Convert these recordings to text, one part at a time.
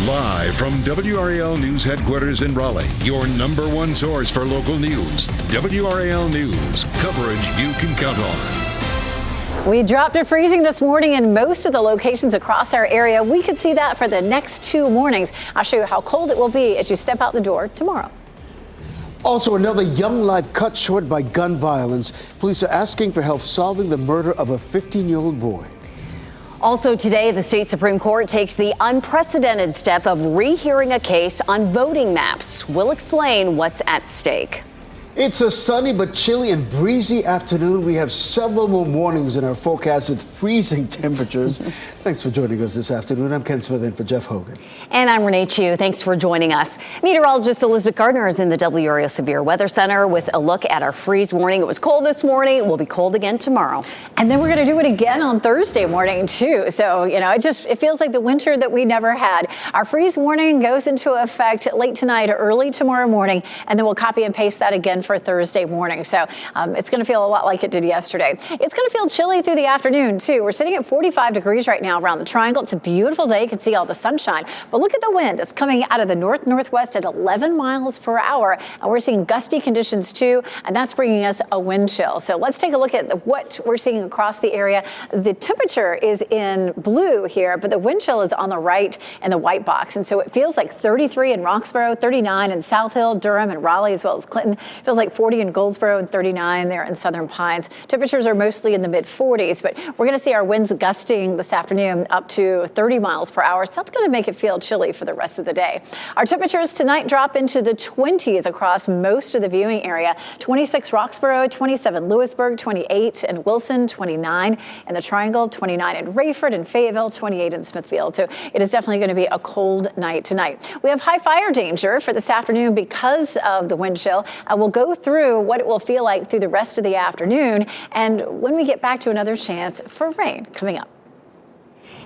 Live from WRAL News Headquarters in Raleigh, your number one source for local news. WRAL News, coverage you can count on. We dropped to freezing this morning in most of the locations across our area. We could see that for the next 2 mornings. I'll show you how cold it will be as you step out the door tomorrow. Also, another young life cut short by gun violence. Police are asking for help solving the murder of a 15-year-old boy. Also today, the state Supreme Court takes the unprecedented step of rehearing a case on voting maps. We'll explain what's at stake. It's a sunny but chilly and breezy afternoon. We have several more mornings in our forecast with freezing temperatures. Thanks for joining us this afternoon. I'm Ken Smith in for Jeff Hogan. And I'm Renee Chu. Thanks for joining us. Meteorologist Elizabeth Gardner is in the WRAL Severe Weather Center with a look at our freeze warning. It was cold this morning. It will be cold again tomorrow. And then we're going to do it again on Thursday morning, too. So, it feels like the winter that we never had. Our freeze warning goes into effect late tonight or early tomorrow morning, and then we'll copy and paste that again for Thursday morning. So it's going to feel a lot like it did yesterday. It's going to feel chilly through the afternoon, too. We're sitting at 45 degrees right now around the triangle. It's a beautiful day. You can see all the sunshine. But look at the wind. It's coming out of the north-northwest at 11 miles per hour. And we're seeing gusty conditions, too. And that's bringing us a wind chill. So let's take a look at what we're seeing across the area. The temperature is in blue here, but the wind chill is on the right in the white box. And so it feels like 33 in Roxborough, 39 in South Hill, Durham, and Raleigh, as well as Clinton. It feels like 40 in Goldsboro and 39 there in Southern Pines. Temperatures are mostly in the mid-40s, but we're going to see our winds gusting this afternoon up to 30 miles per hour. So that's going to make it feel chilly for the rest of the day. Our temperatures tonight drop into the 20s across most of the viewing area. 26 Roxboro, 27 Lewisburg, 28 in Wilson, 29 in the Triangle, 29 in Rayford and Fayetteville, 28 in Smithfield. So it is definitely going to be a cold night tonight. We have high fire danger for this afternoon because of the wind chill. We'll go through what it will feel like through the rest of the afternoon. And when we get back to another chance for rain coming up.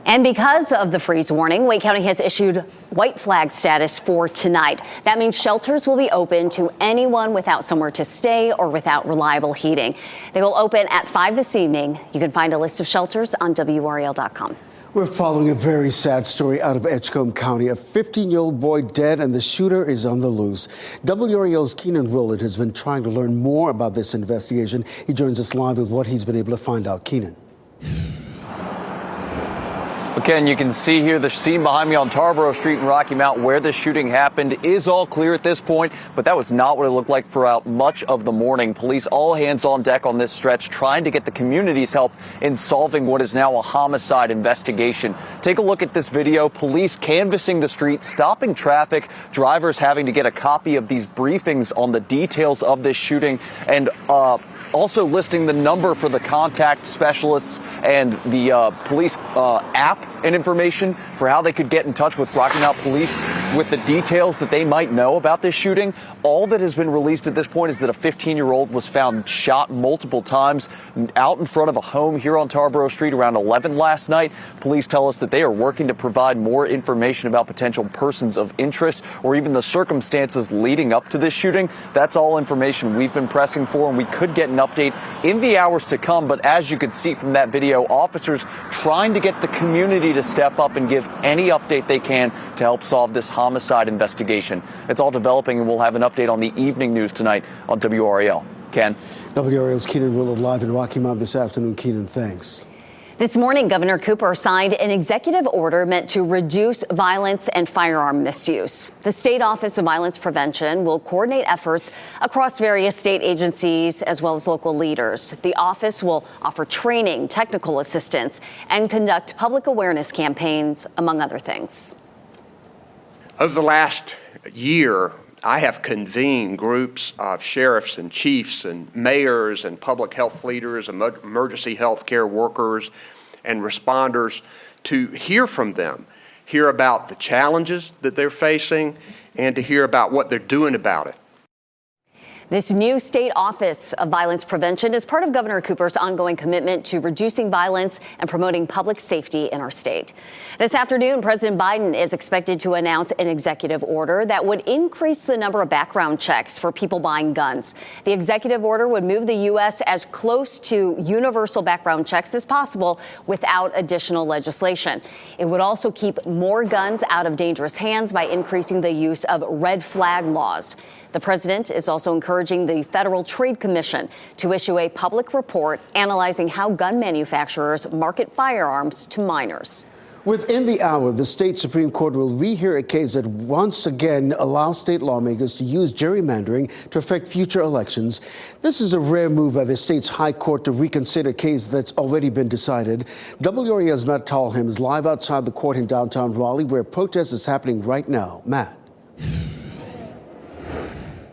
And because of the freeze warning, Wake County has issued white flag status for tonight. That means shelters will be open to anyone without somewhere to stay or without reliable heating. They will open at 5 this evening. You can find a list of shelters on WRAL.com. We're following a very sad story out of Edgecombe County. A 15-year-old boy dead and the shooter is on the loose. WRAL's Keenan Willard has been trying to learn more about this investigation. He joins us live with what he's been able to find out. Keenan. Ken, you can see here the scene behind me on Tarboro Street in Rocky Mount where the shooting happened is all clear at this point, but that was not what it looked like throughout much of the morning. Police all hands on deck on this stretch trying to get the community's help in solving what is now a homicide investigation. Take a look at this video. Police canvassing the street, stopping traffic, drivers having to get a copy of these briefings on the details of this shooting, and also listing the number for the contact specialists and the police app and information for how they could get in touch with Rocky Mount Police with the details that they might know about this shooting. All that has been released at this point is that a 15-year-old was found shot multiple times out in front of a home here on Tarboro Street around 11 last night. Police tell us that they are working to provide more information about potential persons of interest or even the circumstances leading up to this shooting. That's all information we've been pressing for, and we could get an update in the hours to come. But as you can see from that video, officers trying to get the community to step up and give any update they can to help solve this homicide investigation. It's all developing, and we'll have an update on the evening news tonight on WRAL. Ken. WRAL's Keenan Willard live in Rocky Mount this afternoon. Keenan, thanks. This morning, Governor Cooper signed an executive order meant to reduce violence and firearm misuse. The State Office of Violence Prevention will coordinate efforts across various state agencies as well as local leaders. The office will offer training, technical assistance, and conduct public awareness campaigns, among other things. Over the last year, I have convened groups of sheriffs and chiefs and mayors and public health leaders, emergency health care workers and responders to hear from them, hear about the challenges that they're facing, and to hear about what they're doing about it. This new state office of violence prevention is part of Governor Cooper's ongoing commitment to reducing violence and promoting public safety in our state. This afternoon, President Biden is expected to announce an executive order that would increase the number of background checks for people buying guns. The executive order would move the U.S. as close to universal background checks as possible without additional legislation. It would also keep more guns out of dangerous hands by increasing the use of red flag laws. The president is also encouraging the Federal Trade Commission to issue a public report analyzing how gun manufacturers market firearms to minors. Within the hour, the state Supreme Court will rehear a case that once again allows state lawmakers to use gerrymandering to affect future elections. This is a rare move by the state's high court to reconsider a case that's already been decided. WRAL's Matt Tallham is live outside the court in downtown Raleigh, where protest is happening right now. Matt.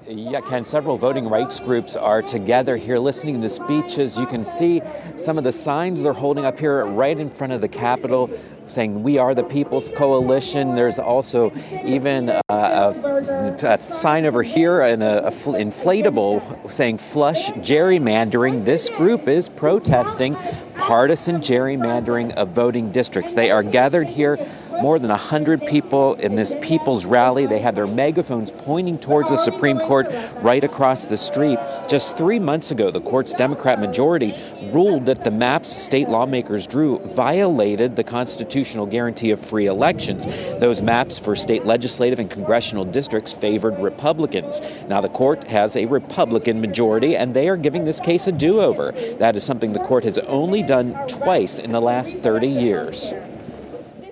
Yeah, Ken, several voting rights groups are together here listening to speeches. You can see some of the signs they're holding up here right in front of the Capitol saying, "We are the People's Coalition." There's also even a sign over here and a inflatable saying "Flush Gerrymandering." This group is protesting partisan gerrymandering of voting districts. They are gathered here, more than 100 people in this people's rally. They have their megaphones pointing towards the Supreme Court right across the street. Just 3 months ago, the court's Democrat majority ruled that the maps state lawmakers drew violated the constitutional guarantee of free elections. Those maps for state legislative and congressional districts favored Republicans. Now the court has a Republican majority, and they are giving this case a do-over. That is something the court has only done twice in the last 30 years.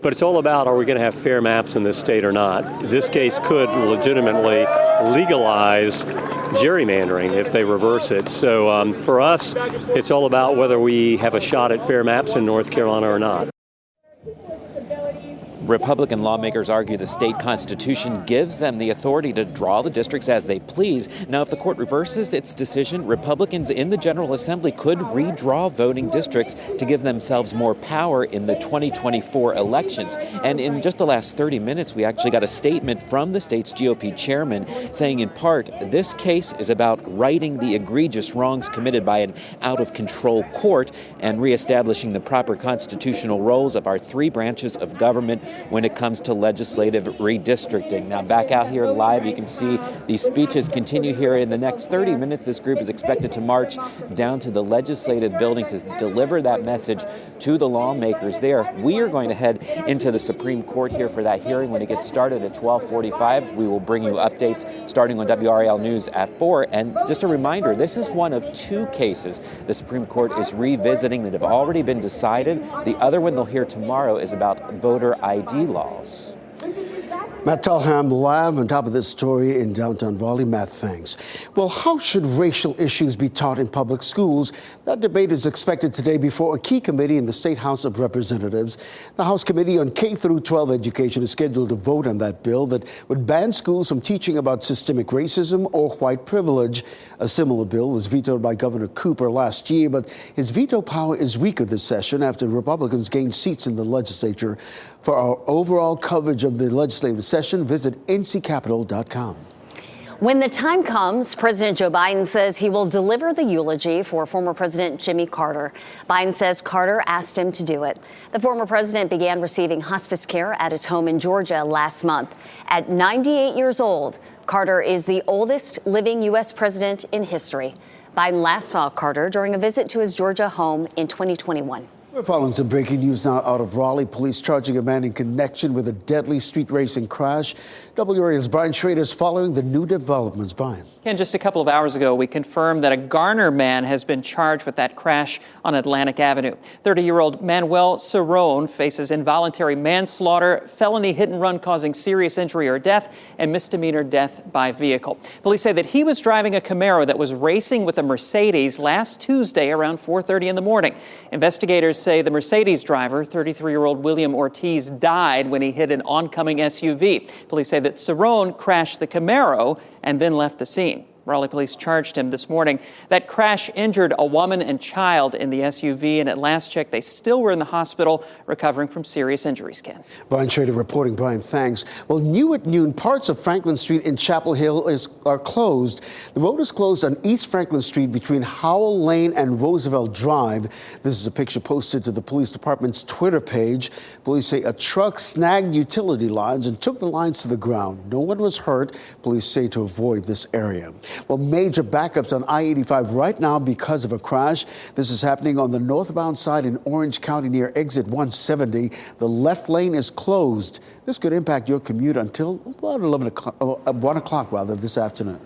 But it's all about, are we going to have fair maps in this state or not? This case could legitimately legalize gerrymandering if they reverse it. So for us, it's all about whether we have a shot at fair maps in North Carolina or not. Republican lawmakers argue the state constitution gives them the authority to draw the districts as they please. Now, if the court reverses its decision, Republicans in the General Assembly could redraw voting districts to give themselves more power in the 2024 elections. And in just the last 30 minutes, we actually got a statement from the state's GOP chairman saying, in part, this case is about righting the egregious wrongs committed by an out-of-control court and reestablishing the proper constitutional roles of our three branches of government when it comes to legislative redistricting. Now, back out here live, you can see these speeches continue here. In the next 30 minutes, this group is expected to march down to the legislative building to deliver that message to the lawmakers there. We are going to head into the Supreme Court here for that hearing. When it gets started at 12:45, we will bring you updates starting on WRAL News at 4. And just a reminder, this is one of two cases the Supreme Court is revisiting that have already been decided. The other one they'll hear tomorrow is about voter ID laws. Matt Tallham live on top of this story in downtown Raleigh. Matt, thanks. Well, how should racial issues be taught in public schools? That debate is expected today before a key committee in the State House of Representatives. The House Committee on K through 12 Education is scheduled to vote on that bill that would ban schools from teaching about systemic racism or white privilege. A similar bill was vetoed by Governor Cooper last year, but his veto power is weaker this session after Republicans gained seats in the legislature. For our overall coverage of the legislative session, visit nccapital.com. When the time comes, President Joe Biden says he will deliver the eulogy for former President Jimmy Carter. Biden says Carter asked him to do it. The former president began receiving hospice care at his home in Georgia last month. At 98 years old, Carter is the oldest living U.S. president in history. Biden last saw Carter during a visit to his Georgia home in 2021. We're following some breaking news now out of Raleigh. Police charging a man in connection with a deadly street racing crash. WRAL's Brian Schrader is following the new developments. Brian. Ken, just a couple of hours ago, we confirmed that a Garner man has been charged with that crash on Atlantic Avenue. 30-year-old Manuel Cerrone faces involuntary manslaughter, felony hit and run causing serious injury or death, and misdemeanor death by vehicle. Police say that he was driving a Camaro that was racing with a Mercedes last Tuesday around 4:30 in the morning. Investigators say the Mercedes driver, 33-year-old William Ortiz, died when he hit an oncoming SUV. Police say that Cerrone crashed the Camaro and then left the scene. Raleigh police charged him this morning. That crash injured a woman and child in the SUV, and at last check, they still were in the hospital recovering from serious injuries, Ken. Brian Schrader reporting. Brian, thanks. Well, new at noon, parts of Franklin Street in Chapel Hill are closed. The road is closed on East Franklin Street between Howell Lane and Roosevelt Drive. This is a picture posted to the police department's Twitter page. Police say a truck snagged utility lines and took the lines to the ground. No one was hurt, police say, to avoid this area. Well, major backups on I-85 right now because of a crash. This is happening on the northbound side in Orange County near exit 170. The left lane is closed. This could impact your commute until about 1 o'clock this afternoon.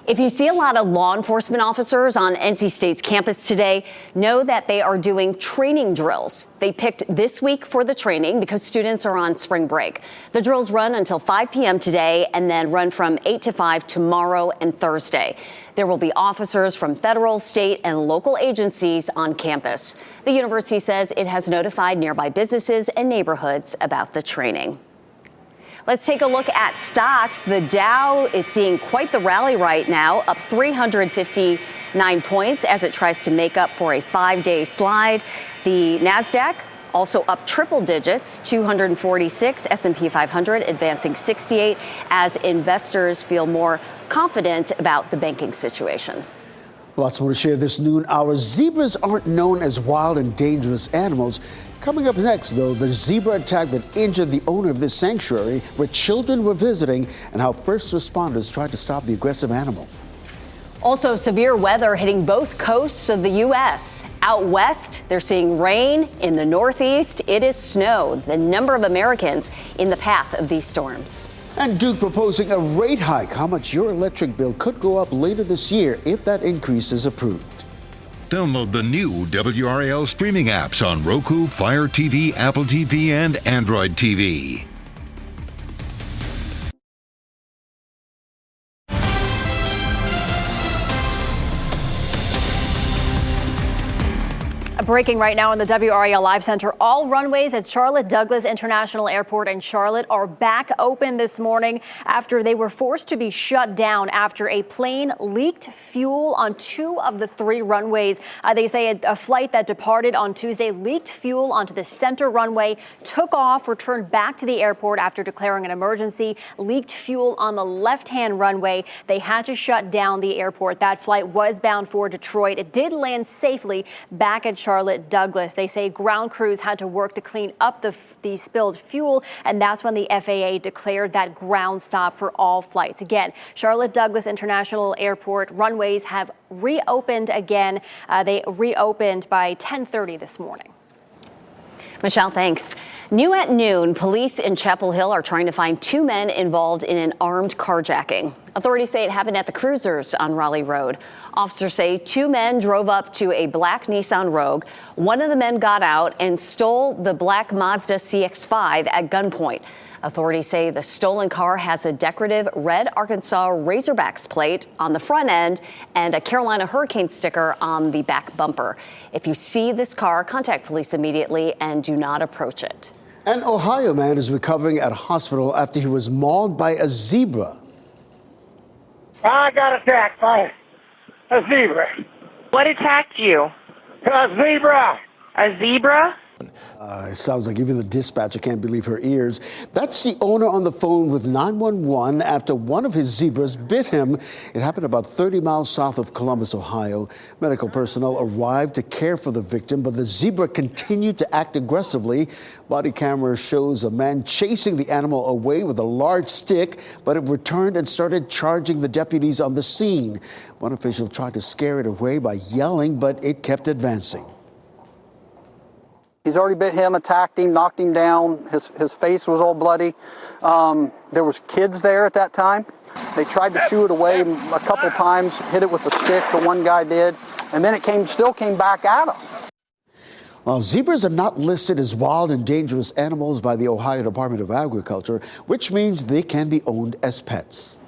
If you see a lot of law enforcement officers on NC State's campus today, know that they are doing training drills. They picked this week for the training because students are on spring break. The drills run until 5 p.m. today and then run from 8 to 5 tomorrow and Thursday. There will be officers from federal, state, and local agencies on campus. The university says it has notified nearby businesses and neighborhoods about the training. Let's take a look at stocks. The Dow is seeing quite the rally right now, up 359 points as it tries to make up for a 5-day slide. The Nasdaq also up triple digits, 246, S&P 500 advancing 68 as investors feel more confident about the banking situation. Lots more to share this noon hour. Zebras aren't known as wild and dangerous animals. Coming up next, though, the zebra attack that injured the owner of this sanctuary where children were visiting and how first responders tried to stop the aggressive animal. Also, severe weather hitting both coasts of the U.S. Out west, they're seeing rain. In the Northeast, it is snow. The number of Americans in the path of these storms. And Duke proposing a rate hike. How much your electric bill could go up later this year if that increase is approved. Download the new WRAL streaming apps on Roku, Fire TV, Apple TV, and Android TV. Breaking right now in the WRAL Live Center, all runways at Charlotte Douglas International Airport in Charlotte are back open this morning after they were forced to be shut down after a plane leaked fuel on 2 of the 3 runways. They say a flight that departed on Tuesday leaked fuel onto the center runway, took off, returned back to the airport after declaring an emergency, leaked fuel on the left-hand runway. They had to shut down the airport. That flight was bound for Detroit. It did land safely back at Charlotte Douglas. They say ground crews had to work to clean up the spilled fuel, and that's when the FAA declared that ground stop for all flights. Again, Charlotte Douglas International Airport runways have reopened again. They reopened by 10:30 this morning. Michelle, thanks. New at noon, police in Chapel Hill are trying to find 2 men involved in an armed carjacking. Authorities say it happened at the Cruisers on Raleigh Road. Officers say 2 men drove up to a black Nissan Rogue. One of the men got out and stole the black Mazda CX-5 at gunpoint. Authorities say the stolen car has a decorative red Arkansas Razorbacks plate on the front end and a Carolina Hurricane sticker on the back bumper. If you see this car, contact police immediately and do not approach it. An Ohio man is recovering at a hospital after he was mauled by a zebra. I got attacked by a zebra. What attacked you? A zebra. A zebra? It sounds like even the dispatcher can't believe her ears. That's the owner on the phone with 911 after one of his zebras bit him. It happened about 30 miles south of Columbus, Ohio. Medical personnel arrived to care for the victim, but the zebra continued to act aggressively. Body camera shows a man chasing the animal away with a large stick, but it returned and started charging the deputies on the scene. One official tried to scare it away by yelling, but it kept advancing. He's already bit him, attacked him, knocked him down. His face was all bloody. There was kids there at that time. They tried to shoo it away a couple times, hit it with a stick, the one guy did, and then it still came back at him. Well, zebras are not listed as wild and dangerous animals by the Ohio Department of Agriculture, which means they can be owned as pets.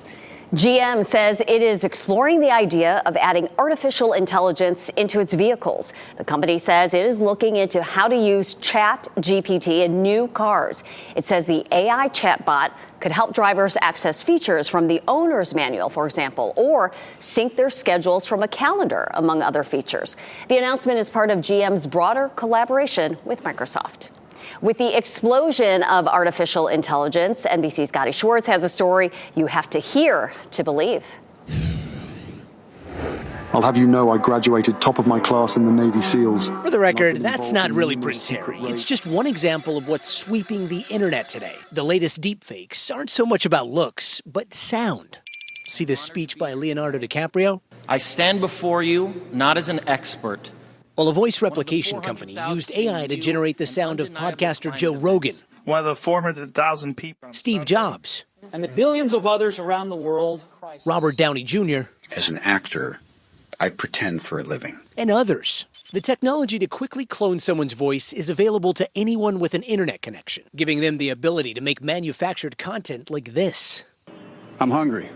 GM says it is exploring the idea of adding artificial intelligence into its vehicles. The company says it is looking into how to use ChatGPT in new cars. It says the AI chatbot could help drivers access features from the owner's manual, for example, or sync their schedules from a calendar, among other features. The announcement is part of GM's broader collaboration with Microsoft. With the explosion of artificial intelligence, NBC's Scotty Schwartz has a story you have to hear to believe. I'll have you know I graduated top of my class in the Navy SEALs. For the record, that's not really Prince Harry. It's just one example of what's sweeping the internet today. The latest deepfakes aren't so much about looks, but sound. See this speech by Leonardo DiCaprio? I stand before you not as an expert. Well, a voice replication company used AI to generate the sound of podcaster Joe Rogan. One of the 400,000 people. Steve Jobs. And the billions of others around the world. Robert Downey Jr. As an actor, I pretend for a living. And others. The technology to quickly clone someone's voice is available to anyone with an internet connection, giving them the ability to make manufactured content like this. I'm hungry.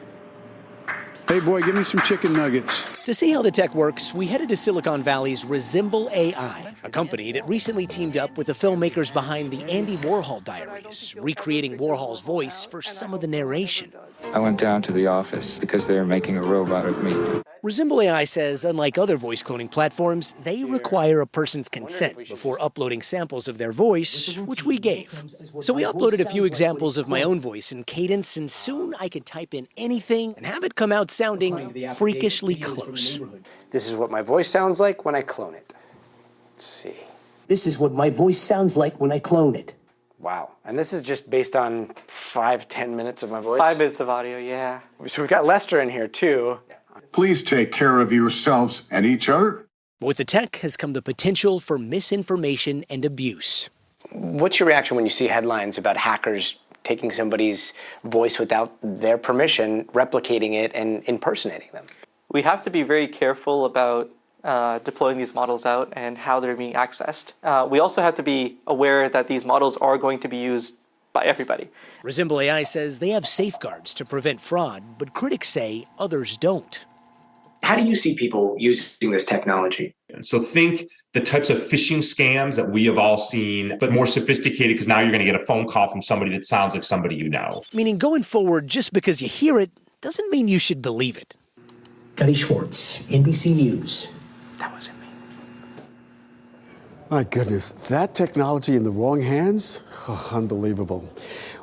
Hey, boy, give me some chicken nuggets. To see how the tech works, we headed to Silicon Valley's Resemble AI, a company that recently teamed up with the filmmakers behind the Andy Warhol Diaries, recreating Warhol's voice for some of the narration. I went down to the office because they were making a robot of me. Resemble AI says, unlike other voice cloning platforms, they require a person's consent before uploading samples of their voice, which we gave. So we uploaded a few examples of my own voice and cadence, and soon I could type in anything and have it come out sounding freakishly close. This is what my voice sounds like when I clone it. Let's see. This is what my voice sounds like when I clone it. Wow. And this is just based on 5-10 minutes of my voice? 5 minutes of audio, yeah. So we've got Lester in here, too. Please take care of yourselves and each other. With the tech has come the potential for misinformation and abuse. What's your reaction when you see headlines about hackers taking somebody's voice without their permission, replicating it, and impersonating them? We have to be very careful about deploying these models out and how they're being accessed. We also have to be aware that these models are going to be used by everybody. Resemble AI says they have safeguards to prevent fraud, but critics say others don't. How do you see people using this technology? So think the types of phishing scams that we have all seen, but more sophisticated because now you're going to get a phone call from somebody that sounds like somebody you know. Meaning going forward, just because you hear it doesn't mean you should believe it. Scotty Schwartz, NBC News. That wasn't me. My goodness, that technology in the wrong hands? Oh, unbelievable.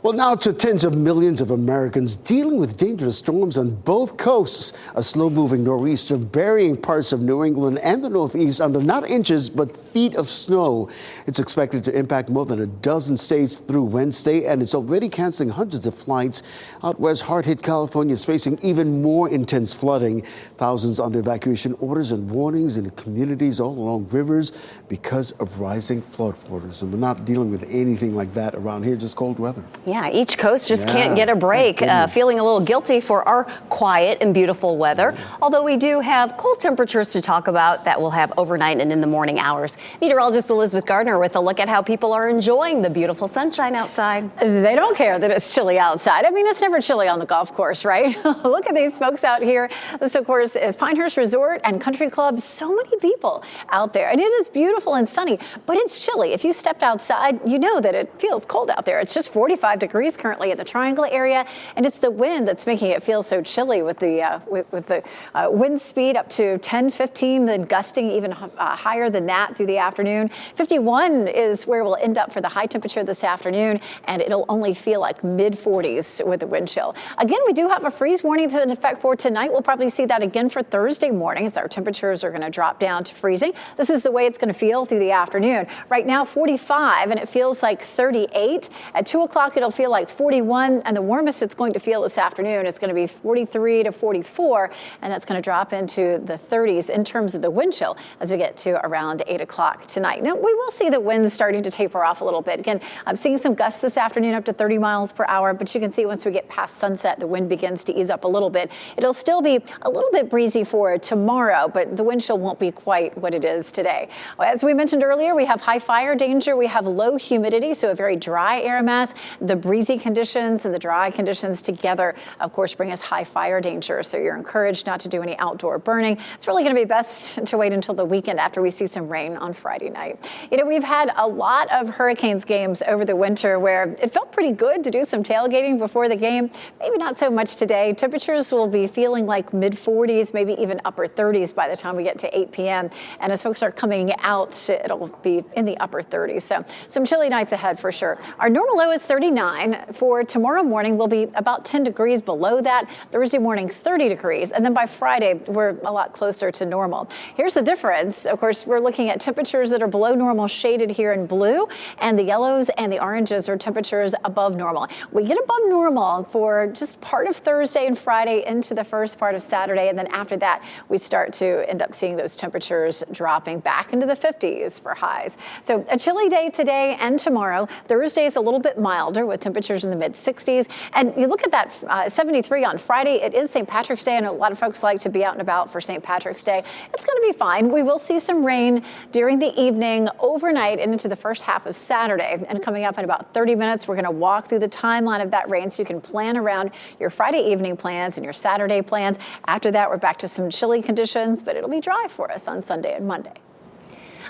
Well, now to tens of millions of Americans dealing with dangerous storms on both coasts. A slow-moving nor'easter burying parts of New England and the Northeast under not inches, but feet of snow. It's expected to impact more than a dozen states through Wednesday, and it's already canceling hundreds of flights. Out west, hard-hit California is facing even more intense flooding. Thousands under evacuation orders and warnings in communities all along rivers because of rising floodwaters. And we're not dealing with anything like that around here, just cold weather. Yeah, each coast just can't get a break. Feeling a little guilty for our quiet and beautiful weather. Although we do have cold temperatures to talk about that we'll have overnight and in the morning hours. Meteorologist Elizabeth Gardner with a look at how people are enjoying the beautiful sunshine outside. They don't care that it's chilly outside. I mean, it's never chilly on the golf course, right? Look at these folks out here. This, of course, is Pinehurst Resort and Country Club. So many people out there. And it is beautiful and sunny, but it's chilly. If you stepped outside, you know that it feels cold out there. It's just 45 degrees currently in the Triangle area, and it's the wind that's making it feel so chilly with the wind speed up to 10, 15, then gusting even higher than that through the afternoon. 51 is where we'll end up for the high temperature this afternoon, and it'll only feel like mid-40s with the wind chill. Again, we do have a freeze warning that's in effect for tonight. We'll probably see that again for Thursday morning as our temperatures are going to drop down to freezing. This is the way it's going to feel through the afternoon. Right now, 45, and it feels like 38. At 2 o'clock, it'll feel like 41, and the warmest it's going to feel this afternoon, it's going to be 43 to 44, and that's going to drop into the 30s in terms of the wind chill as we get to around 8 o'clock tonight. Now, we will see the winds starting to taper off a little bit. Again, I'm seeing some gusts this afternoon up to 30 miles per hour, but you can see once we get past sunset, the wind begins to ease up a little bit. It'll still be a little bit breezy for tomorrow, but the wind chill won't be quite what it is today. As we mentioned earlier, we have high fire danger. We have low humidity, so a very dry air mass. The breezy conditions and the dry conditions together, of course, bring us high fire danger. So you're encouraged not to do any outdoor burning. It's really going to be best to wait until the weekend after we see some rain on Friday night. You know, we've had a lot of Hurricanes games over the winter where it felt pretty good to do some tailgating before the game. Maybe not so much today. Temperatures will be feeling like mid 40s, maybe even upper 30s by the time we get to 8 p.m. And as folks are coming out, it'll be in the upper 30s. So some chilly nights ahead for sure. Our normal low is 39. For tomorrow morning, we'll be about 10 degrees below that. Thursday morning, 30 degrees. And then by Friday, we're a lot closer to normal. Here's the difference. Of course, we're looking at temperatures that are below normal, shaded here in blue, and the yellows and the oranges are temperatures above normal. We get above normal for just part of Thursday and Friday into the first part of Saturday, and then after that, we start to end up seeing those temperatures dropping back into the 50s for highs. So a chilly day today and tomorrow. Thursday is a little bit milder with temperatures in the mid 60s. And you look at that 73 on Friday. It is St. Patrick's Day, and a lot of folks like to be out and about for St. Patrick's Day. It's going to be fine. We will see some rain during the evening, overnight, and into the first half of Saturday. And coming up in about 30 minutes, we're going to walk through the timeline of that rain so you can plan around your Friday evening plans and your Saturday plans. After that, we're back to some chilly conditions, but it'll be dry for us on Sunday and Monday.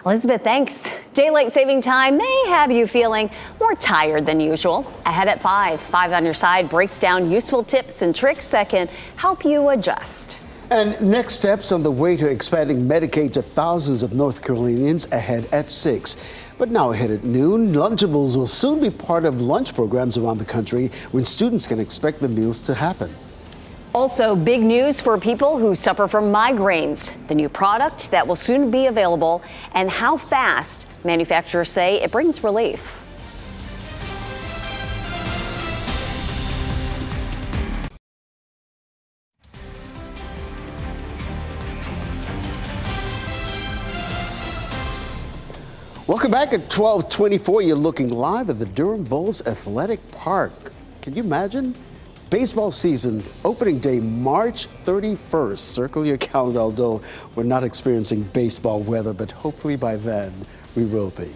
Elizabeth, thanks. Daylight saving time may have you feeling more tired than usual. Ahead at 5. 5 on your side breaks down useful tips and tricks that can help you adjust. And next steps on the way to expanding Medicaid to thousands of North Carolinians ahead at 6. But now ahead at noon, Lunchables will soon be part of lunch programs around the country when students can expect the meals to happen. Also, big news for people who suffer from migraines. The new product that will soon be available and how fast manufacturers say it brings relief. Welcome back at 12:24. You're looking live at the Durham Bulls Athletic Park. Can you imagine? Baseball season, opening day, March 31st. Circle your calendar, although we're not experiencing baseball weather, but hopefully by then we will be.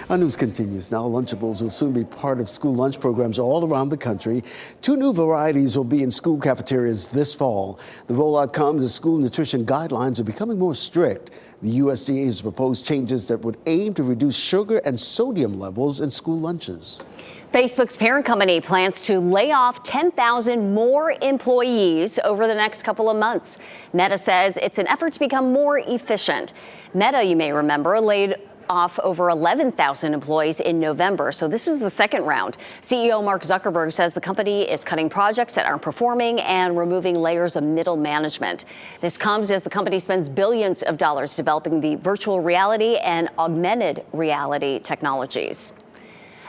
Our news continues now. Lunchables will soon be part of school lunch programs all around the country. 2 new varieties will be in school cafeterias this fall. The rollout comes as school nutrition guidelines are becoming more strict. The USDA has proposed changes that would aim to reduce sugar and sodium levels in school lunches. Facebook's parent company plans to lay off 10,000 more employees over the next couple of months. Meta says it's an effort to become more efficient. Meta, you may remember, laid off over 11,000 employees in November. So this is the second round. CEO Mark Zuckerberg says the company is cutting projects that aren't performing and removing layers of middle management. This comes as the company spends billions of dollars developing the virtual reality and augmented reality technologies.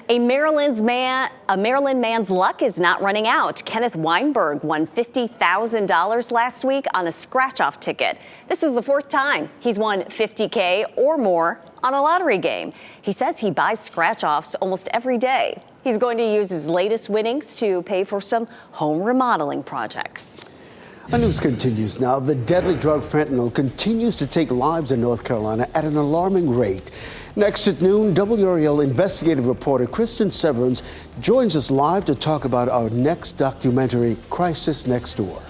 A Maryland man's luck is not running out. Kenneth Weinberg won $50,000 last week on a scratch-off ticket. This is the 4th time he's won $50K or more on a lottery game. He says he buys scratch-offs almost every day. He's going to use his latest winnings to pay for some home remodeling projects. Our news continues now. The deadly drug fentanyl continues to take lives in North Carolina at an alarming rate. Next at noon, WRAL investigative reporter Kristen Severance joins us live to talk about our next documentary, Crisis Next Door.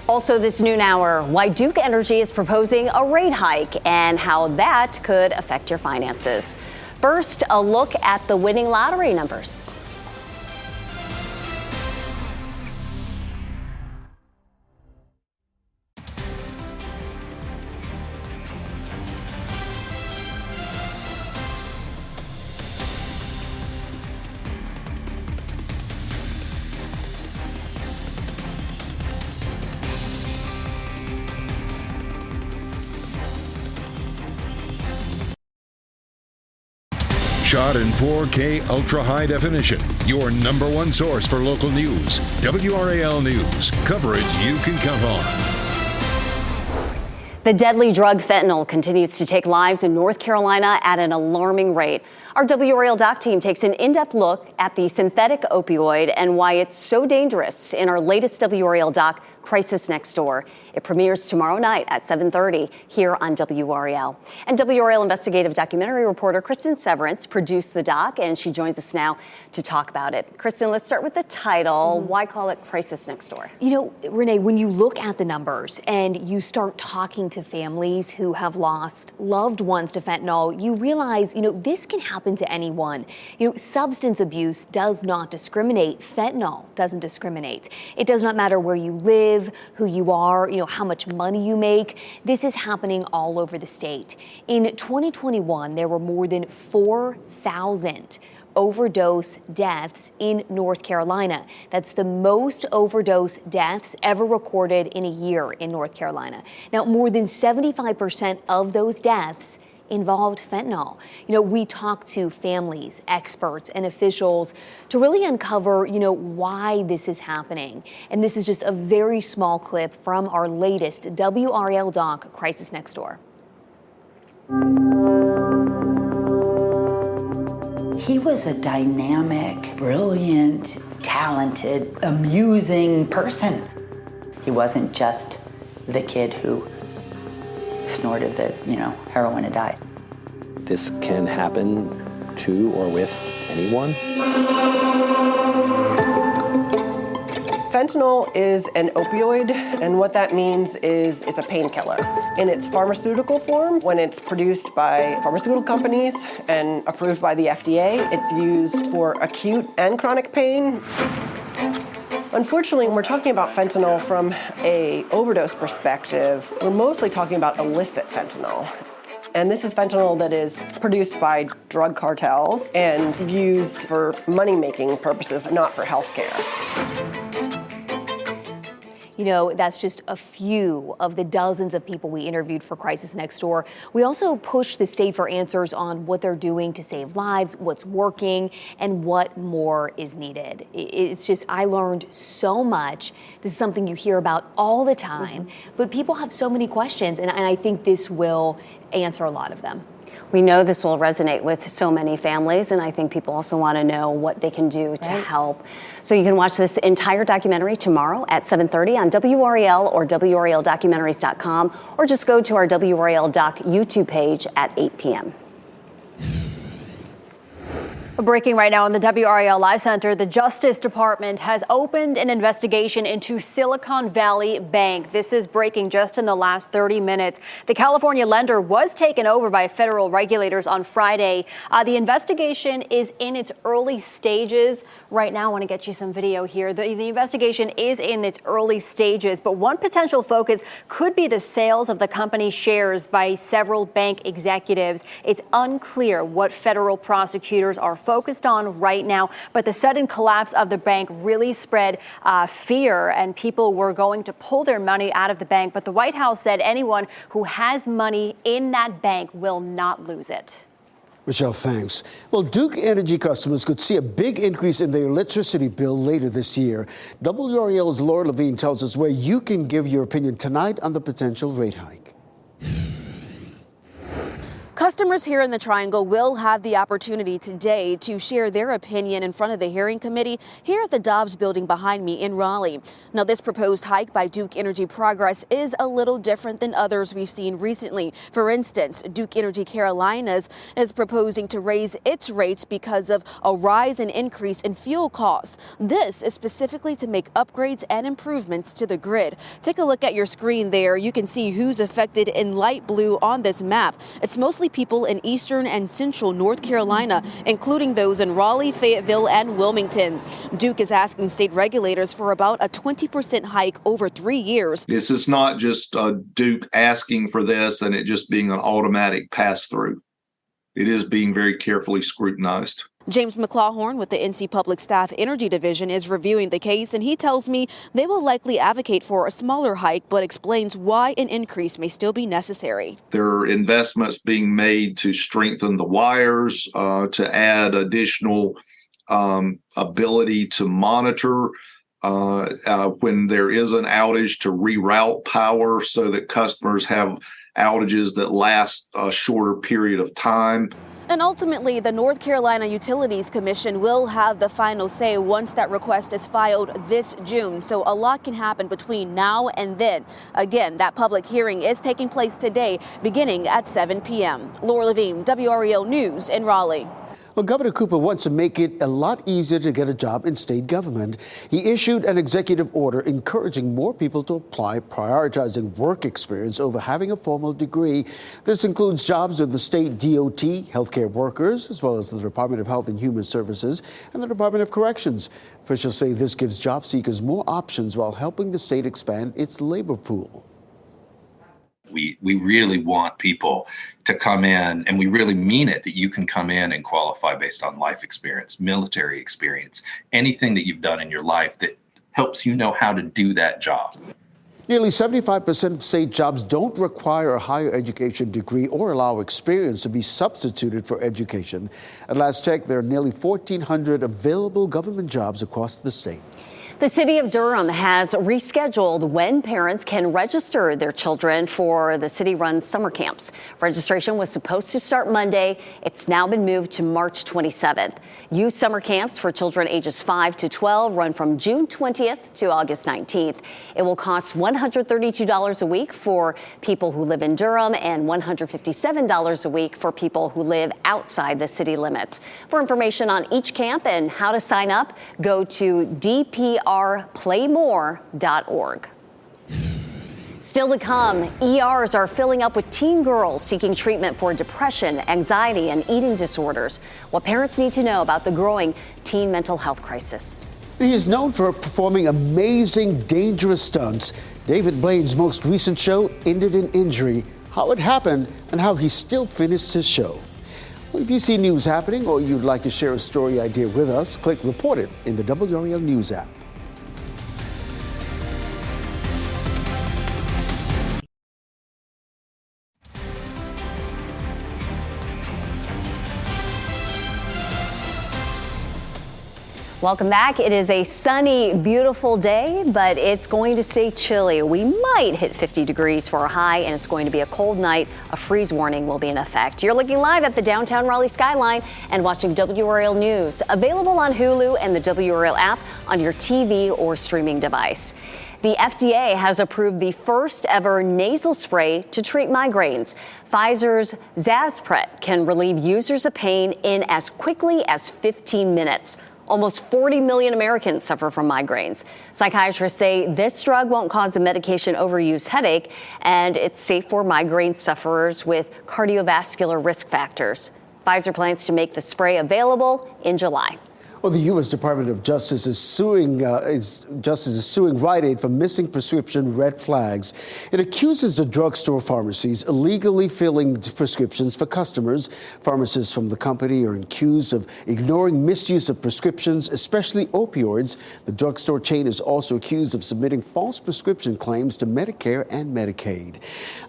Also this noon hour, why Duke Energy is proposing a rate hike and how that could affect your finances. First, a look at the winning lottery numbers. Shot in 4K ultra high definition. Your number one source for local news. WRAL News. Coverage you can count on. The deadly drug fentanyl continues to take lives in North Carolina at an alarming rate. Our WRAL Doc team takes an in-depth look at the synthetic opioid and why it's so dangerous in our latest WRAL Doc, Crisis Next Door. It premieres tomorrow night at 7:30 here on WRAL. And WRAL investigative documentary reporter Kristen Severance produced the doc, and she joins us now to talk about it. Kristen, let's start with the title. Why call it Crisis Next Door? You know, Renee, when you look at the numbers and you start talking to families who have lost loved ones to fentanyl, you realize, this can happen to anyone. Substance abuse does not discriminate. Fentanyl doesn't discriminate. It does not matter where you live, who you are, how much money you make. This is happening all over the state. In 2021, there were more than 4,000 overdose deaths in North Carolina. That's the most overdose deaths ever recorded in a year in North Carolina. Now, more than 75% of those deaths involved fentanyl. We talked to families, experts, and officials to really uncover, why this is happening. And this is just a very small clip from our latest WRAL Doc, Crisis Next Door. He was a dynamic, brilliant, talented, amusing person. He wasn't just the kid who snorted the, heroin and died. This can happen to or with anyone. Fentanyl is an opioid, and what that means is it's a painkiller. In its pharmaceutical form, when it's produced by pharmaceutical companies and approved by the FDA, it's used for acute and chronic pain. Unfortunately, when we're talking about fentanyl from an overdose perspective, we're mostly talking about illicit fentanyl. And this is fentanyl that is produced by drug cartels and used for money-making purposes, not for healthcare. That's just a few of the dozens of people we interviewed for Crisis Next Door. We also pushed the state for answers on what they're doing to save lives, what's working, and what more is needed. It's just, I learned so much. This is something you hear about all the time, but people have so many questions, and I think this will answer a lot of them. We know this will resonate with so many families, and I think people also want to know what they can do to help. So you can watch this entire documentary tomorrow at 7:30 on WRAL or WRALdocumentaries.com, or just go to our WRAL Doc YouTube page at 8 p.m. Breaking right now in the WRAL Live Center, the Justice Department has opened an investigation into Silicon Valley Bank. This is breaking just in the last 30 minutes. The California lender was taken over by federal regulators on Friday. The investigation is in its early stages. Right now, I want to get you some video here. The investigation is in its early stages, but one potential focus could be the sales of the company's shares by several bank executives. It's unclear what federal prosecutors are focused on right now, but the sudden collapse of the bank really spread fear, and people were going to pull their money out of the bank. But the White House said anyone who has money in that bank will not lose it. Michelle, thanks. Well, Duke Energy customers could see a big increase in their electricity bill later this year. WRAL's Laura Levine tells us where you can give your opinion tonight on the potential rate hike. Customers here in the Triangle will have the opportunity today to share their opinion in front of the hearing committee here at the Dobbs building behind me in Raleigh. Now, this proposed hike by Duke Energy Progress is a little different than others we've seen recently. For instance, Duke Energy Carolinas is proposing to raise its rates because of a rise and increase in fuel costs. This is specifically to make upgrades and improvements to the grid. Take a look at your screen there. You can see who's affected in light blue on this map. It's mostly people in eastern and central North Carolina, including those in Raleigh, Fayetteville, and Wilmington. Duke is asking state regulators for about a 20% hike over 3 years. This is not just Duke asking for this and it just being an automatic pass-through. It is being very carefully scrutinized. James McClawhorn with the NC Public Staff Energy Division is reviewing the case, and he tells me they will likely advocate for a smaller hike, but explains why an increase may still be necessary. There are investments being made to strengthen the wires, to add additional ability to monitor when there is an outage to reroute power so that customers have outages that last a shorter period of time. And ultimately, the North Carolina Utilities Commission will have the final say once that request is filed this June. So a lot can happen between now and then. Again, that public hearing is taking place today, beginning at 7 p.m. Laura Levine, WRAL News in Raleigh. Well, Governor Cooper wants to make it a lot easier to get a job in state government. He issued an executive order encouraging more people to apply, prioritizing work experience over having a formal degree. This includes jobs with the state DOT, healthcare workers, as well as the Department of Health and Human Services and the Department of Corrections. Officials say this gives job seekers more options while helping the state expand its labor pool. We really want people to come in, and we really mean it, that you can come in and qualify based on life experience, military experience, anything that you've done in your life that helps you know how to do that job. Nearly 75% of state jobs don't require a higher education degree or allow experience to be substituted for education. At last check, there are nearly 1,400 available government jobs across the state. The city of Durham has rescheduled when parents can register their children for the city-run summer camps. Registration was supposed to start Monday. It's now been moved to March 27th. Youth summer camps for children ages 5 to 12 run from June 20th to August 19th. It will cost $132 a week for people who live in Durham and $157 a week for people who live outside the city limits. For information on each camp and how to sign up, go to dprplaymore.org. Still to come, ERs are filling up with teen girls seeking treatment for depression, anxiety, and eating disorders. What parents need to know about the growing teen mental health crisis. He is known for performing amazing, dangerous stunts. David Blaine's most recent show ended in injury. How it happened and how he still finished his show. Well, if you see news happening or you'd like to share a story idea with us, click Report It in the WRAL News app. Welcome back. It is a sunny, beautiful day, but it's going to stay chilly. We might hit 50 degrees for a high, and it's going to be a cold night. A freeze warning will be in effect. You're looking live at the downtown Raleigh skyline and watching WRAL News, available on Hulu and the WRAL app on your TV or streaming device. The FDA has approved the first ever nasal spray to treat migraines. Pfizer's Zavzpret can relieve users of pain in as quickly as 15 minutes. Almost 40 million Americans suffer from migraines. Psychiatrists say this drug won't cause a medication overuse headache, and it's safe for migraine sufferers with cardiovascular risk factors. Pfizer plans to make the spray available in July. Well, the U.S. Department of Justice is suing Rite Aid for missing prescription red flags. It accuses the drugstore pharmacies illegally filling prescriptions for customers. Pharmacists from the company are accused of ignoring misuse of prescriptions, especially opioids. The drugstore chain is also accused of submitting false prescription claims to Medicare and Medicaid.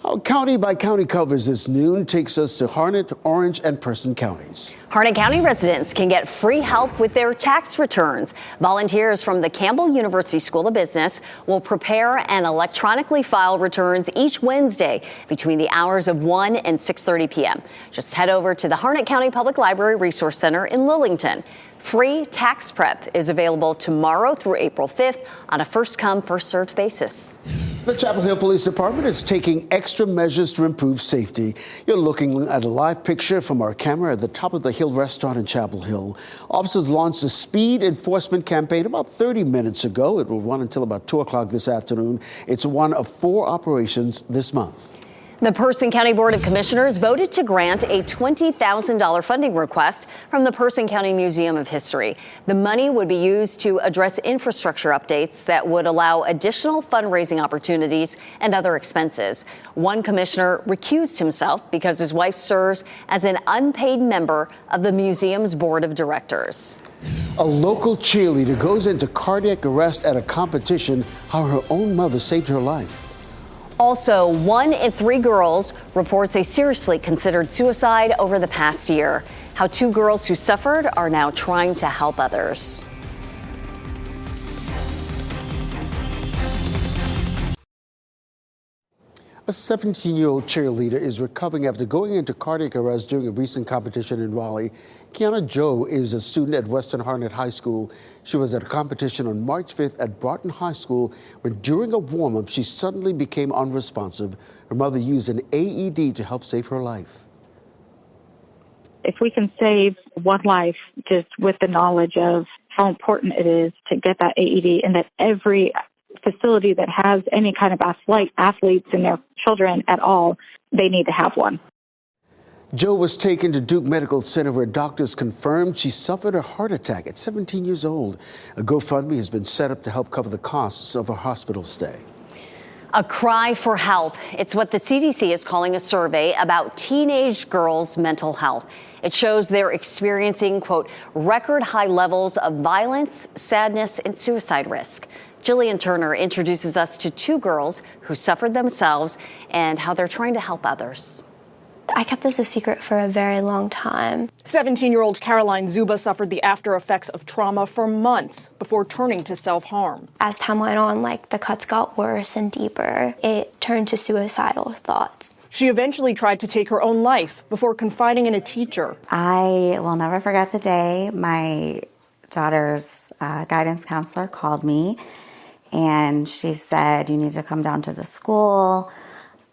Our county by county coverage this noon takes us to Harnett, Orange, and Person counties. Harnett County residents can get free help with their tax returns. Volunteers from the Campbell University School of Business will prepare and electronically file returns each Wednesday between the hours of 1 and 6:30 p.m. Just head over to the Harnett County Public Library Resource Center in Lillington. Free tax prep is available tomorrow through April 5th on a first-come, first-served basis. The Chapel Hill Police Department is taking extra measures to improve safety. You're looking at a live picture from our camera at the Top of the Hill restaurant in Chapel Hill. Officers launched a speed enforcement campaign about 30 minutes ago. It will run until about 2 o'clock this afternoon. It's one of 4 operations this month. The Person County Board of Commissioners voted to grant a $20,000 funding request from the Person County Museum of History. The money would be used to address infrastructure updates that would allow additional fundraising opportunities and other expenses. One commissioner recused himself because his wife serves as an unpaid member of the museum's board of directors. A local cheerleader goes into cardiac arrest at a competition, how her own mother saved her life. Also, 1 in 3 girls reports they seriously considered suicide over the past year. How 2 girls who suffered are now trying to help others. A 17-year-old cheerleader is recovering after going into cardiac arrest during a recent competition in Raleigh. Kiana Joe is a student at Western Harnett High School. She was at a competition on March 5th at Broughton High School when during a warm-up she suddenly became unresponsive. Her mother used an AED to help save her life. If we can save one life just with the knowledge of how important it is to get that AED, and that every facility that has any kind of athletes and their children at all, they need to have one. Joe was taken to Duke Medical Center where doctors confirmed she suffered a heart attack at 17 years old. A GoFundMe has been set up to help cover the costs of her hospital stay. A cry for help. It's what the CDC is calling a survey about teenage girls' mental health. It shows they're experiencing, quote, record high levels of violence, sadness, and suicide risk. Jillian Turner introduces us to two girls who suffered themselves and how they're trying to help others. I kept this a secret for a very long time. 17-year-old Caroline Zuba suffered the after effects of trauma for months before turning to self-harm. As time went on, the cuts got worse and deeper. It turned to suicidal thoughts. She eventually tried to take her own life before confiding in a teacher. I will never forget the day my daughter's guidance counselor called me, and she said, "You need to come down to the school.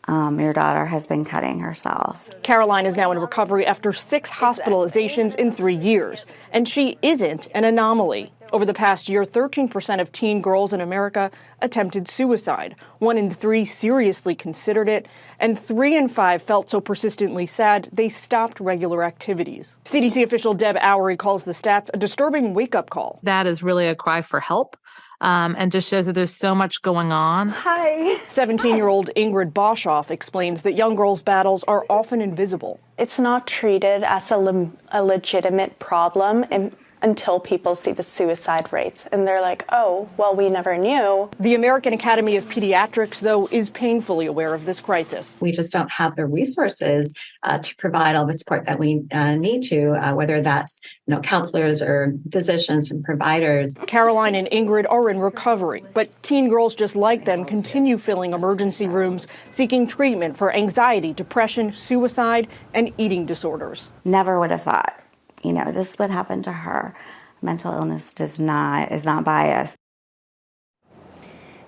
Your daughter has been cutting herself." Caroline is now in recovery after 6 hospitalizations in 3 years, and she isn't an anomaly. Over the past year, 13% of teen girls in America attempted suicide. 1 in 3 seriously considered it, and 3 in 5 felt so persistently sad they stopped regular activities. CDC official Deb Owery calls the stats a disturbing wake-up call. That is really a cry for help. And just shows that there's so much going on. Hi. 17-year-old Ingrid Boshoff explains that young girls' battles are often invisible. It's not treated as a legitimate problem until people see the suicide rates. And they're like, oh, well, we never knew. The American Academy of Pediatrics, though, is painfully aware of this crisis. We just don't have the resources to provide all the support that we need to, whether that's counselors or physicians and providers. Caroline and Ingrid are in recovery, but teen girls just like them continue filling emergency rooms, seeking treatment for anxiety, depression, suicide, and eating disorders. Never would have thought, this would happen to her. Mental illness is not biased.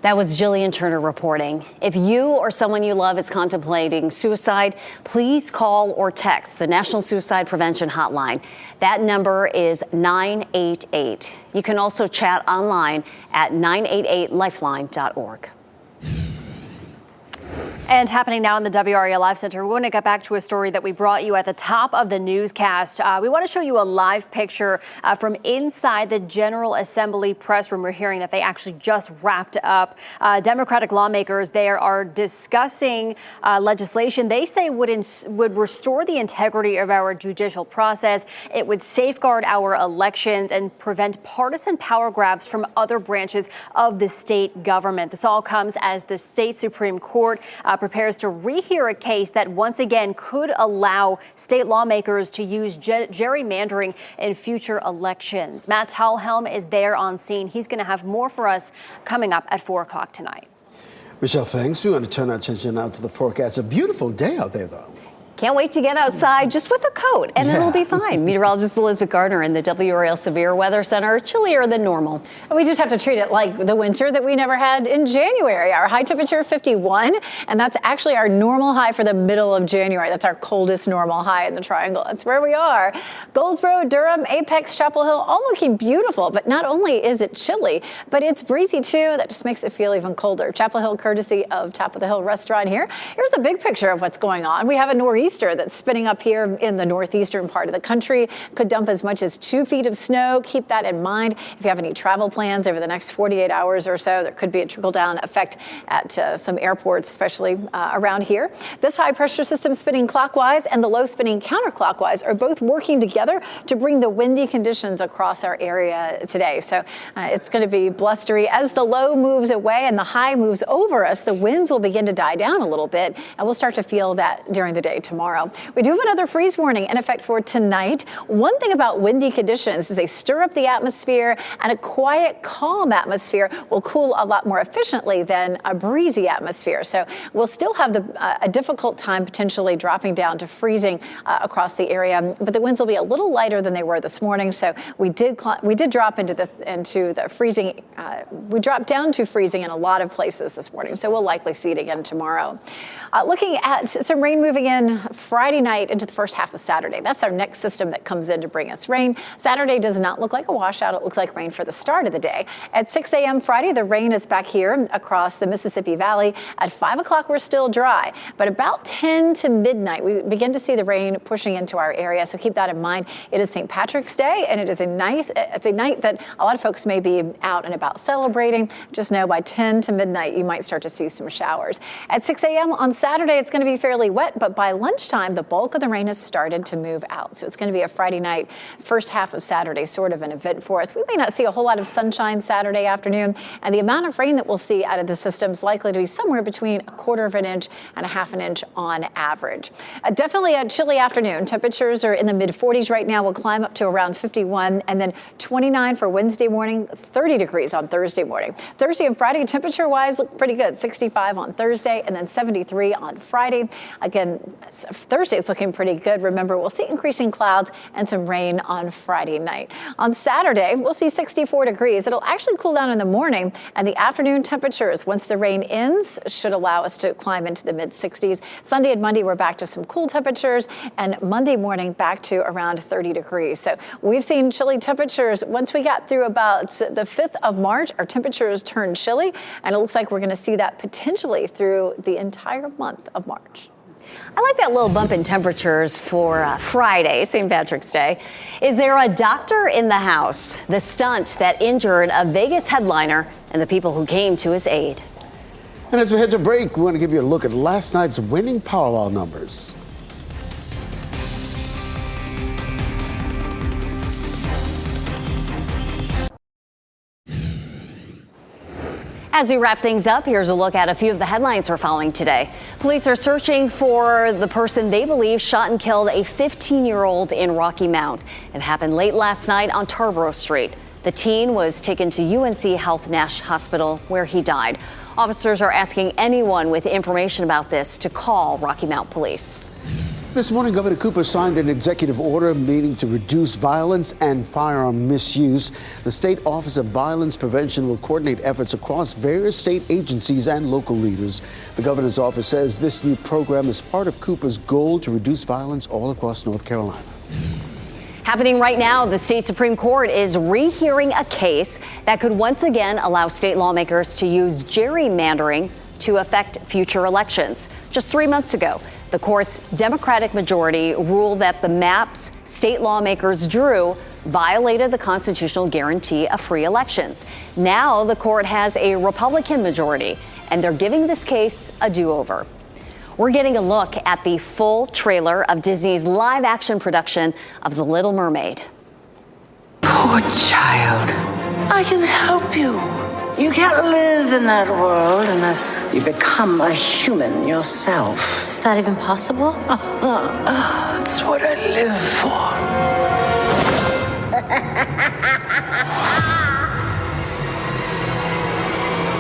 That was Jillian Turner reporting. If you or someone you love is contemplating suicide, please call or text the National Suicide Prevention Hotline. That number is 988. You can also chat online at 988lifeline.org. And happening now in the WRAL Live Center, we want to get back to a story that we brought you at the top of the newscast. We want to show you a live picture from inside the General Assembly press room. We're hearing that they actually just wrapped up. Democratic lawmakers there are discussing legislation they say would restore the integrity of our judicial process. It would safeguard our elections and prevent partisan power grabs from other branches of the state government. This all comes as the state Supreme Court prepares to rehear a case that once again could allow state lawmakers to use gerrymandering in future elections. Matt Tallhelm is there on scene. He's going to have more for us coming up at 4 o'clock tonight. Michelle, thanks. We want to turn our attention now to the forecast. A beautiful day out there, though. Can't wait to get outside just with a coat, and then it'll be fine. Meteorologist Elizabeth Gardner in the WRAL Severe Weather Center, chillier than normal. And we just have to treat it like the winter that we never had in January. Our high temperature 51, and that's actually our normal high for the middle of January. That's our coldest normal high in the triangle. That's where we are. Goldsboro, Durham, Apex, Chapel Hill, all looking beautiful. But not only is it chilly, but it's breezy too. That just makes it feel even colder. Chapel Hill, courtesy of Top of the Hill restaurant here. Here's a big picture of what's going on. We have a nor'easter that's spinning up here in the northeastern part of the country. Could dump as much as 2 feet of snow. Keep that in mind. If you have any travel plans over the next 48 hours or so, there could be a trickle-down effect at some airports, especially around here. This high-pressure system spinning clockwise and the low spinning counterclockwise are both working together to bring the windy conditions across our area today. So it's going to be blustery. As the low moves away and the high moves over us, the winds will begin to die down a little bit, and we'll start to feel that during the day tomorrow. tomorrow. We do have another freeze warning in effect for tonight. One thing about windy conditions is they stir up the atmosphere, and a quiet, calm atmosphere will cool a lot more efficiently than a breezy atmosphere. So we'll still have a difficult time potentially dropping down to freezing across the area, but the winds will be a little lighter than they were this morning. So we did drop into the freezing. We dropped down to freezing in a lot of places this morning. So we'll likely see it again tomorrow. Looking at some rain moving in Friday night into the first half of Saturday. That's our next system that comes in to bring us rain. Saturday does not look like a washout. It looks like rain for the start of the day. At 6 a.m. Friday, the rain is back here across the Mississippi Valley. At 5 o'clock, we're still dry. But about 10 to midnight, we begin to see the rain pushing into our area. So keep that in mind. It is St. Patrick's Day, and it's a night that a lot of folks may be out and about celebrating. Just know by 10 to midnight, you might start to see some showers. At 6 a.m. on Saturday, it's going to be fairly wet, but by lunchtime, the bulk of the rain has started to move out. So it's going to be a Friday night, first half of Saturday, sort of an event for us. We may not see a whole lot of sunshine Saturday afternoon, and the amount of rain that we'll see out of the system is likely to be somewhere between 1/4 of an inch and 1/2 an inch on average. Definitely a chilly afternoon. Temperatures are in the mid-40s right now. We'll climb up to around 51, and then 29 for Wednesday morning, 30 degrees on Thursday morning. Thursday and Friday, temperature-wise, look pretty good. 65 on Thursday, and then 73 on Friday. Again, Thursday is looking pretty good. Remember, we'll see increasing clouds and some rain on Friday night. On Saturday, we'll see 64 degrees. It'll actually cool down in the morning, and the afternoon temperatures, once the rain ends, should allow us to climb into the mid-60s. Sunday and Monday, we're back to some cool temperatures, and Monday morning back to around 30 degrees. So we've seen chilly temperatures. Once we got through about the 5th of March, our temperatures turned chilly, and it looks like we're going to see that potentially through the entire month of March. I like that little bump in temperatures for Friday, St. Patrick's Day. Is there a doctor in the house? The stunt that injured a Vegas headliner and the people who came to his aid. And as we head to break, we want to give you a look at last night's winning Powerball numbers. As we wrap things up, here's a look at a few of the headlines we're following today. Police are searching for the person they believe shot and killed a 15-year-old in Rocky Mount. It happened late last night on Tarboro Street. The teen was taken to UNC Health Nash Hospital, where he died. Officers are asking anyone with information about this to call Rocky Mount Police. This morning, Governor Cooper signed an executive order meaning to reduce violence and firearm misuse. The State Office of Violence Prevention will coordinate efforts across various state agencies and local leaders. The governor's office says this new program is part of Cooper's goal to reduce violence all across North Carolina. Happening right now, the state Supreme Court is rehearing a case that could once again allow state lawmakers to use gerrymandering to affect future elections. Just 3 months ago, the court's Democratic majority ruled that the maps state lawmakers drew violated the constitutional guarantee of free elections. Now the court has a Republican majority, and they're giving this case a do-over. We're getting a look at the full trailer of Disney's live-action production of The Little Mermaid. Poor child. I can help you. You can't live in that world unless you become a human yourself. Is that even possible? It's what I live for.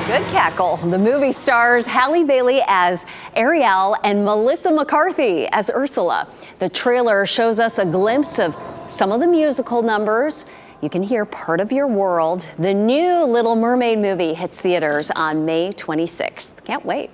Good cackle. The movie stars Halle Bailey as Ariel and Melissa McCarthy as Ursula. The trailer shows us a glimpse of some of the musical numbers. You can hear Part of Your World. The new Little Mermaid movie hits theaters on May 26th. Can't wait.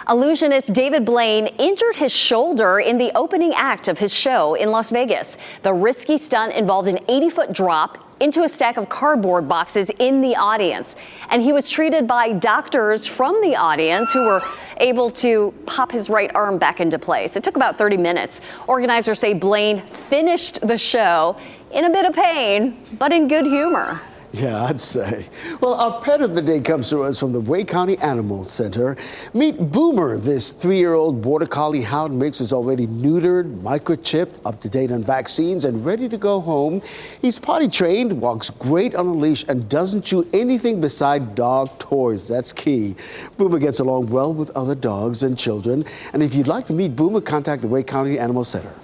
Illusionist David Blaine injured his shoulder in the opening act of his show in Las Vegas. The risky stunt involved an 80-foot drop into a stack of cardboard boxes in the audience. And he was treated by doctors from the audience who were able to pop his right arm back into place. It took about 30 minutes. Organizers say Blaine finished the show in a bit of pain, but in good humor. Yeah, I'd say. Well, our pet of the day comes to us from the Wake County Animal Center. Meet Boomer. This 3-year-old border collie hound mix is already neutered, microchipped, up to date on vaccines, and ready to go home. He's potty trained, walks great on a leash, and doesn't chew anything beside dog toys. That's key. Boomer gets along well with other dogs and children. And if you'd like to meet Boomer, contact the Wake County Animal Center.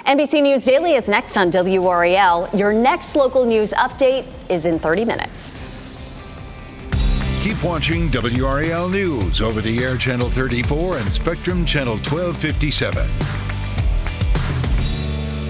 NBC News Daily is next on WRAL. Your next local news update is in 30 minutes. Keep watching WRAL News over the air Channel 34 and Spectrum Channel 1257.